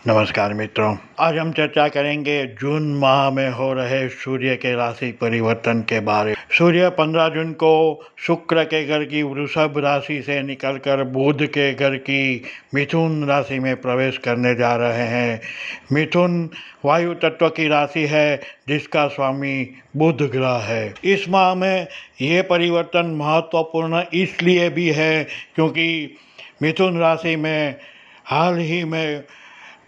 नमस्कार मित्रों, आज हम चर्चा करेंगे जून माह में हो रहे सूर्य के राशि परिवर्तन के बारे में। सूर्य 15 जून को शुक्र के घर की वृषभ राशि से निकलकर बुध के घर की मिथुन राशि में प्रवेश करने जा रहे हैं। मिथुन वायु तत्व की राशि है जिसका स्वामी बुध ग्रह है। इस माह में ये परिवर्तन महत्वपूर्ण इसलिए भी है क्योंकि मिथुन राशि में हाल ही में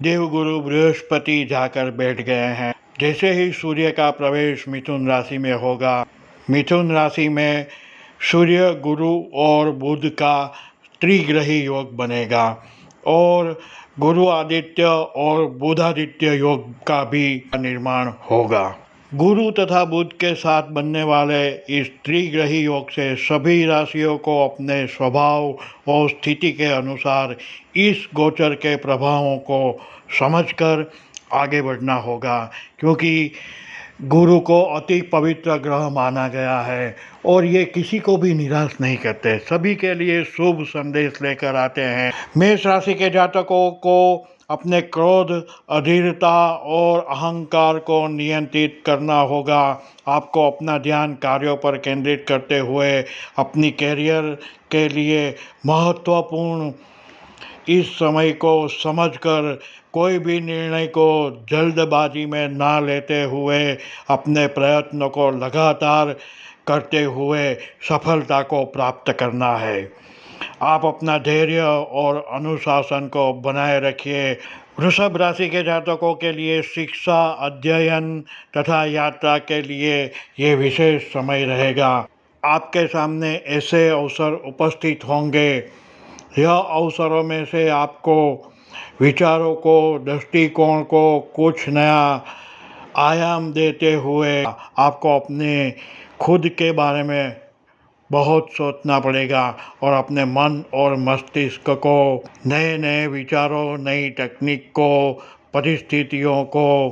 देवगुरु बृहस्पति जाकर बैठ गए हैं। जैसे ही सूर्य का प्रवेश मिथुन राशि में होगा, मिथुन राशि में सूर्य, गुरु और बुध का त्रिग्रही योग बनेगा और गुरु आदित्य और बुधादित्य योग का भी निर्माण होगा। गुरु तथा बुध के साथ बनने वाले इस त्रिग्रही योग से सभी राशियों को अपने स्वभाव और स्थिति के अनुसार इस गोचर के प्रभावों को समझकर आगे बढ़ना होगा, क्योंकि गुरु को अति पवित्र ग्रह माना गया है और ये किसी को भी निराश नहीं करते, सभी के लिए शुभ संदेश लेकर आते हैं। मेष राशि के जातकों को अपने क्रोध, अधीरता और अहंकार को नियंत्रित करना होगा। आपको अपना ध्यान कार्यों पर केंद्रित करते हुए अपनी कैरियर के लिए महत्वपूर्ण इस समय को समझकर कोई भी निर्णय को जल्दबाजी में ना लेते हुए अपने प्रयत्नों को लगातार करते हुए सफलता को प्राप्त करना है। आप अपना धैर्य और अनुशासन को बनाए रखिए। वृषभ राशि के जातकों के लिए शिक्षा, अध्ययन तथा यात्रा के लिए ये विशेष समय रहेगा। आपके सामने ऐसे अवसर उपस्थित होंगे, यह अवसरों में से आपको विचारों को, दृष्टिकोण को कुछ नया आयाम देते हुए आपको अपने खुद के बारे में बहुत सोचना पड़ेगा और अपने मन और मस्तिष्क को नए नए विचारों, नई तकनीक को, परिस्थितियों को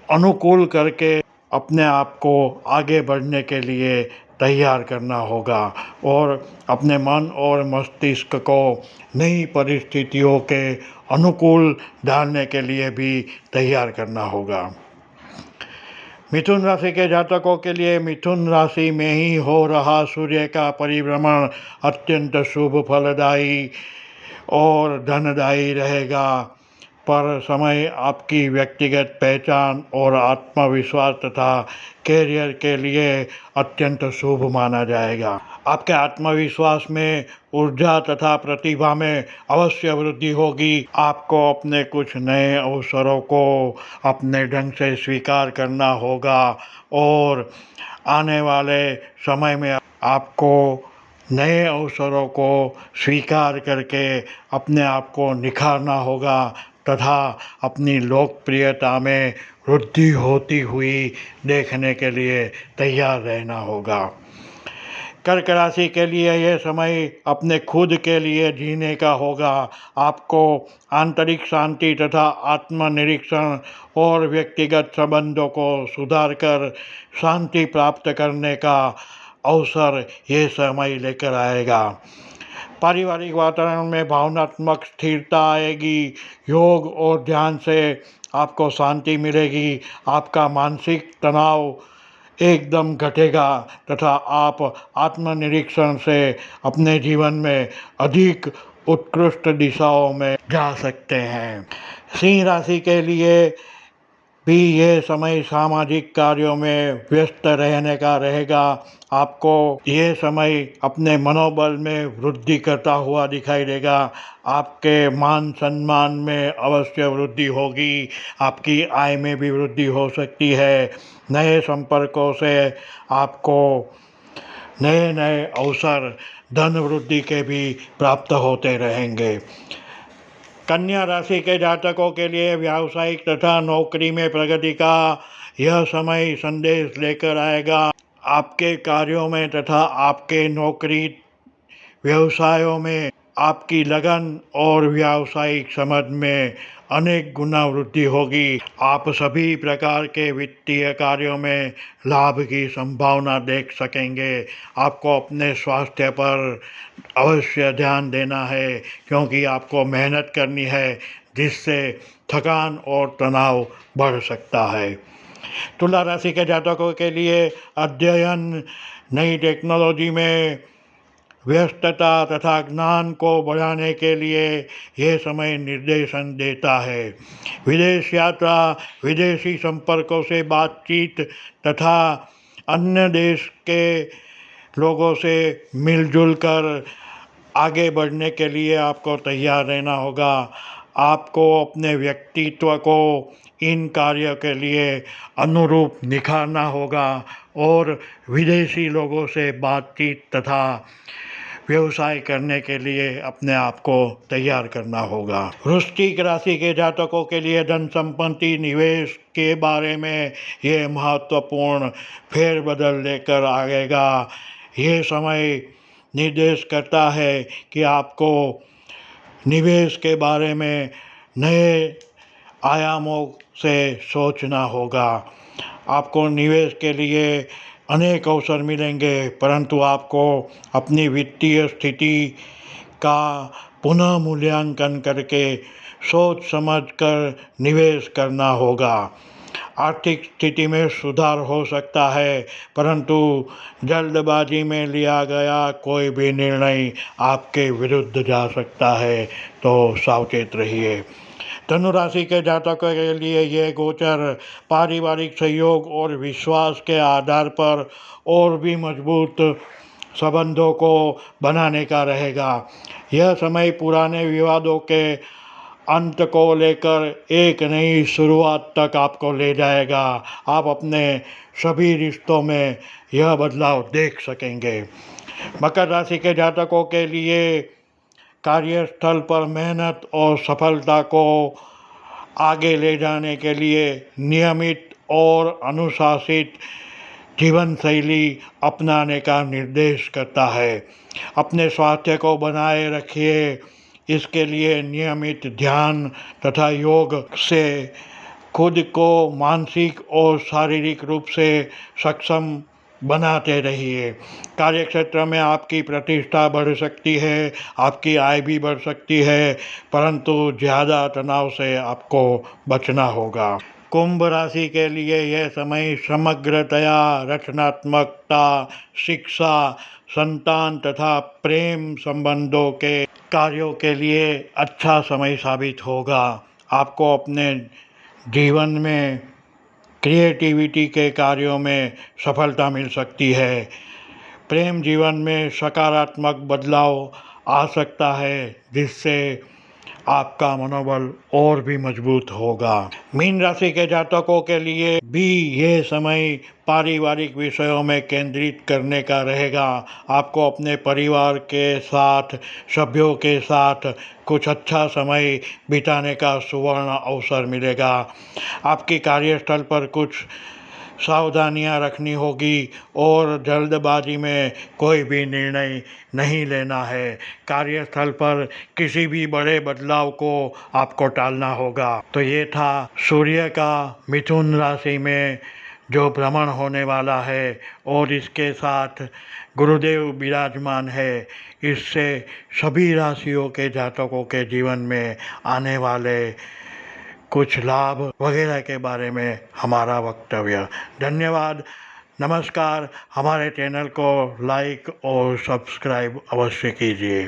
अनुकूल करके अपने आप को आगे बढ़ने के लिए तैयार करना होगा और अपने मन और मस्तिष्क को नई परिस्थितियों के अनुकूल डालने के लिए भी तैयार करना होगा। मिथुन राशि के जातकों के लिए मिथुन राशि में ही हो रहा सूर्य का परिभ्रमण अत्यंत शुभ, फलदायी और धनदायी रहेगा, पर समय आपकी व्यक्तिगत पहचान और आत्मविश्वास तथा कैरियर के लिए अत्यंत शुभ माना जाएगा। आपके आत्मविश्वास में, ऊर्जा तथा प्रतिभा में अवश्य वृद्धि होगी। आपको अपने कुछ नए अवसरों को अपने ढंग से स्वीकार करना होगा और आने वाले समय में आपको नए अवसरों को स्वीकार करके अपने आप को निखारना होगा तथा अपनी लोकप्रियता में वृद्धि होती हुई देखने के लिए तैयार रहना होगा। कर्क राशि के लिए यह समय अपने खुद के लिए जीने का होगा। आपको आंतरिक शांति तथा आत्मनिरीक्षण और व्यक्तिगत संबंधों को सुधार कर शांति प्राप्त करने का अवसर ये समय लेकर आएगा। पारिवारिक वातावरण में भावनात्मक स्थिरता आएगी। योग और ध्यान से आपको शांति मिलेगी। आपका मानसिक तनाव एकदम घटेगा तथा आप आत्मनिरीक्षण से अपने जीवन में अधिक उत्कृष्ट दिशाओं में जा सकते हैं। सिंह राशि के लिए भी यह समय सामाजिक कार्यों में व्यस्त रहने का रहेगा। आपको यह समय अपने मनोबल में वृद्धि करता हुआ दिखाई देगा। आपके मान सम्मान में अवश्य वृद्धि होगी। आपकी आय में भी वृद्धि हो सकती है। नए संपर्कों से आपको नए नए अवसर, धन वृद्धि के भी प्राप्त होते रहेंगे। कन्या राशि के जातकों के लिए व्यावसायिक तथा नौकरी में प्रगति का यह समय संदेश लेकर आएगा। आपके कार्यों में तथा आपके नौकरी व्यवसायों में आपकी लगन और व्यावसायिक समझ में अनेक गुना वृद्धि होगी। आप सभी प्रकार के वित्तीय कार्यों में लाभ की संभावना देख सकेंगे। आपको अपने स्वास्थ्य पर अवश्य ध्यान देना है, क्योंकि आपको मेहनत करनी है, जिससे थकान और तनाव बढ़ सकता है। तुला राशि के जातकों के लिए अध्ययन, नई टेक्नोलॉजी में व्यस्तता तथा ज्ञान को बढ़ाने के लिए यह समय निर्देशन देता है। विदेश यात्रा, विदेशी संपर्कों से बातचीत तथा अन्य देश के लोगों से मिलजुल कर आगे बढ़ने के लिए आपको तैयार रहना होगा। आपको अपने व्यक्तित्व को इन कार्यों के लिए अनुरूप निखारना होगा और विदेशी लोगों से बातचीत तथा व्यवसाय करने के लिए अपने आप को तैयार करना होगा। वृश्चिक राशि के जातकों के लिए धन संपत्ति निवेश के बारे में ये महत्वपूर्ण फेरबदल लेकर आएगा। ये समय निर्देश करता है कि आपको निवेश के बारे में नए आयामों से सोचना होगा। आपको निवेश के लिए अनेक अवसर मिलेंगे, परंतु आपको अपनी वित्तीय स्थिति का पुनः मूल्यांकन करके सोच समझकर निवेश करना होगा। आर्थिक स्थिति में सुधार हो सकता है, परंतु जल्दबाजी में लिया गया कोई भी निर्णय आपके विरुद्ध जा सकता है, तो सावचेत रहिए। धनु राशि के जातकों के लिए ये गोचर पारिवारिक सहयोग और विश्वास के आधार पर और भी मजबूत संबंधों को बनाने का रहेगा। यह समय पुराने विवादों के अंत को लेकर एक नई शुरुआत तक आपको ले जाएगा। आप अपने सभी रिश्तों में यह बदलाव देख सकेंगे। मकर राशि के जातकों के लिए कार्यस्थल पर मेहनत और सफलता को आगे ले जाने के लिए नियमित और अनुशासित जीवन शैली अपनाने का निर्देश करता है। अपने स्वास्थ्य को बनाए रखिए। इसके लिए नियमित ध्यान तथा योग से खुद को मानसिक और शारीरिक रूप से सक्षम बनाते रहिए। कार्यक्षेत्र में आपकी प्रतिष्ठा बढ़ सकती है, आपकी आय भी बढ़ सकती है, परंतु ज़्यादा तनाव से आपको बचना होगा। कुंभ राशि के लिए यह समय समग्रतया रचनात्मकता, शिक्षा, संतान तथा प्रेम संबंधों के कार्यों के लिए अच्छा समय साबित होगा। आपको अपने जीवन में क्रिएटिविटी के कार्यों में सफलता मिल सकती है। प्रेम जीवन में सकारात्मक बदलाव आ सकता है, जिससे आपका मनोबल और भी मजबूत होगा। मीन राशि के जातकों के लिए भी ये समय पारिवारिक विषयों में केंद्रित करने का रहेगा। आपको अपने परिवार के साथ, सभ्यों के साथ कुछ अच्छा समय बिताने का सुवर्ण अवसर मिलेगा। आपकी कार्यस्थल पर कुछ सावधानियां रखनी होगी और जल्दबाजी में कोई भी निर्णय नहीं लेना है। कार्यस्थल पर किसी भी बड़े बदलाव को आपको टालना होगा। तो ये था सूर्य का मिथुन राशि में जो भ्रमण होने वाला है और इसके साथ गुरुदेव विराजमान है। इससे सभी राशियों के जातकों के जीवन में आने वाले कुछ लाभ वगैरह के बारे में हमारा वक्तव्य। धन्यवाद, नमस्कार। हमारे चैनल को लाइक और सब्सक्राइब अवश्य कीजिए।